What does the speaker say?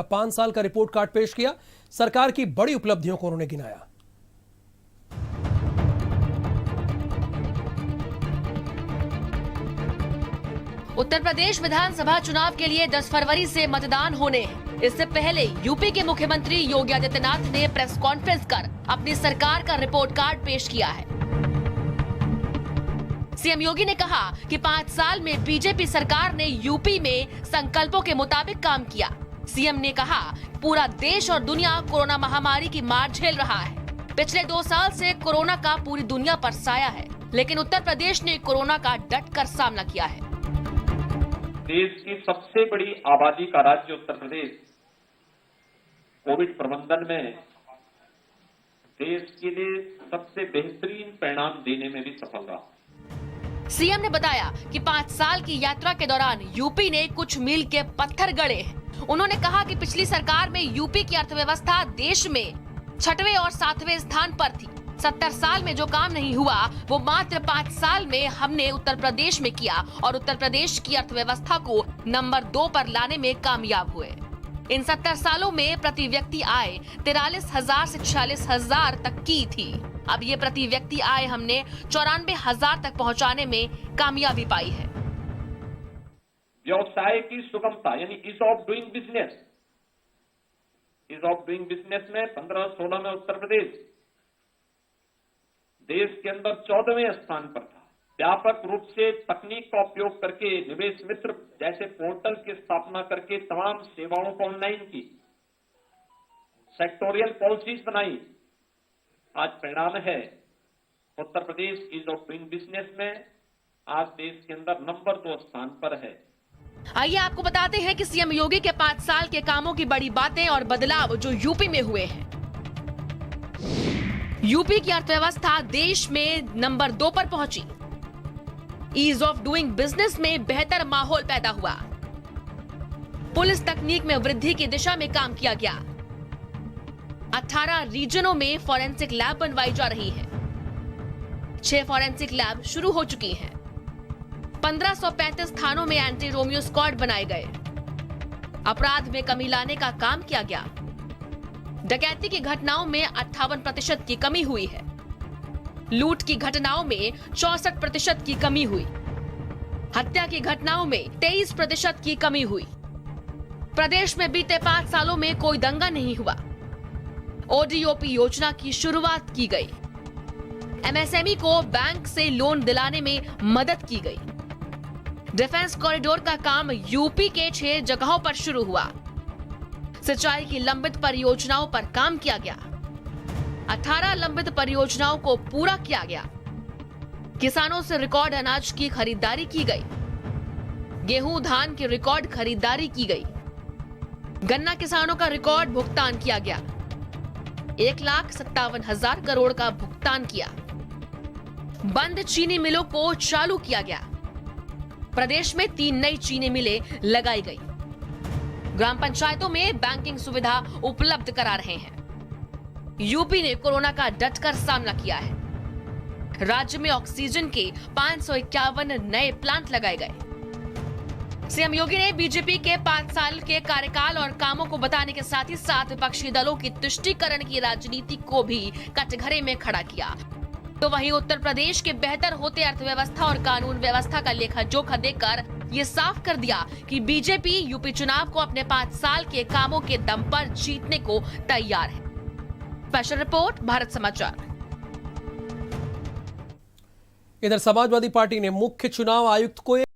5 साल का report card पेश किया। सरकार की बड़ी उपलब्धियों को उन्होंने गिनाया। उत्तर प्रदेश विधानसभा चुनाव के लिए 10 फरवरी से मतदान होने हैं। इससे पहले यूपी के मुख्यमंत्री योगी आदित्यनाथ ने प्रेस कॉन्फ्रेंस कर अपनी सरकार का रिपोर्ट कार्ड पेश किया है। सीएम योगी ने कहा कि 5 साल में बीजेपी सरकार ने यूपी में संकल्पों के मुताबिक काम किया। सीएम ने कहा पूरा देश और दुनिया कोरोना महामारी की मार झेल रहा है। पिछले 2 साल से कोरोना का पूरी दुनिया पर साया है, लेकिन उत्तर प्रदेश ने कोरोना का डट कर सामना किया है। देश की सबसे बड़ी आबादी का राज्य उत्तर प्रदेश कोविड प्रबंधन में देश के लिए सबसे बेहतरीन परिणाम देने में भी सफल रहा। सीएम ने बताया कि 5 साल की यात्रा के दौरान यूपी ने कुछ मील के पत्थर गड़े हैं। उन्होंने कहा कि पिछली सरकार में यूपी की अर्थव्यवस्था देश में 6वें और 7वें स्थान पर थी। 70 साल में जो काम नहीं हुआ वो मात्र 5 साल में हमने उत्तर प्रदेश में किया और उत्तर प्रदेश की अर्थव्यवस्था को नंबर 2 पर लाने में कामयाब हुए। इन 70 सालों में प्रति व्यक्ति आय 43,000 से 46,000 तक की थी। अब ये प्रति व्यक्ति आय हमने 94,000 तक पहुंचाने में कामयाबी पाई है। व्यवसाय की सुगमता यानी ईज ऑफ डूइंग बिजनेस में 15-16 में उत्तर प्रदेश देश के अंदर 14वें स्थान पर था। व्यापक रूप से तकनीक का उपयोग करके निवेश मित्र जैसे पोर्टल की स्थापना करके तमाम सेवाओं को ऑनलाइन की, सेक्टोरियल पॉलिसीज बनाई। आज परिणाम है Uttar Pradesh ease of doing business में आज देश के अंदर नंबर 2 स्थान पर है। आइए आपको बताते हैं कि सीएम योगी के 5 साल के कामों की बड़ी बातें और बदलाव जो यूपी में हुए हैं। यूपी की अर्थव्यवस्था देश में नंबर 2 पर पहुंची। ईज ऑफ डूइंग बिजनेस में बेहतर माहौल पैदा हुआ। पुलिस तकनीक में वृद्धि की दिशा में काम किया गया। 18 रीजनों में फॉरेंसिक लैब बनवाई जा रही है। 6 फॉरेंसिक लैब शुरू हो चुकी हैं। 1535 थानों में एंटी रोमियो स्क्वाड बनाए गए। अपराध में कमी लाने का काम किया गया। डकैती की घटनाओं में 58% की कमी हुई है। लूट की घटनाओं में 64% की कमी हुई। हत्या की घटनाओं में 23% की कमी हुई। प्रदेश में बीते 5 सालों में कोई दंगा नहीं हुआ। ओडीओपी योजना की शुरुआत की गई। एमएसएमई को बैंक से लोन दिलाने में मदद की गई। डिफेंस कॉरिडोर का काम यूपी के 6 जगहों पर शुरू हुआ। सिंचाई की लंबित परियोजनाओं पर काम किया गया। 18 लंबित परियोजनाओं को पूरा किया गया। किसानों से रिकॉर्ड अनाज की खरीदारी की गई। गेहूं धान की रिकॉर्ड खरीदारी की गई। गन्ना किसानों का रिकॉर्ड भुगतान किया गया। 1,57,000 करोड़ का भुगतान किया। बंद चीनी मिलों को चालू किया गया। प्रदेश में 3 नई चीनी मिलें लगाई गई। ग्राम पंचायतों में बैंकिंग सुविधा उपलब्ध करा रहे हैं। यूपी ने कोरोना का डटकर सामना किया है। राज्य में ऑक्सीजन के 551 नए प्लांट लगाए गए। सीएम योगी ने बीजेपी के 5 साल के कार्यकाल और कामों को बताने के साथ ही साथ विपक्षी दलों की तुष्टीकरण की राजनीति को भी कटघरे में खड़ा किया। तो वहीं उत्तर प्रदेश के बेहतर होते अर्थव्यवस्था और कानून व्यवस्था का लेखा जोखा देकर ये साफ कर दिया कि बीजेपी यूपी चुनाव को अपने 5 साल के कामों के दम पर जीतने को तैयार है। स्पेशल रिपोर्ट, भारत समाचार। इधर समाजवादी पार्टी ने मुख्य चुनाव आयुक्त को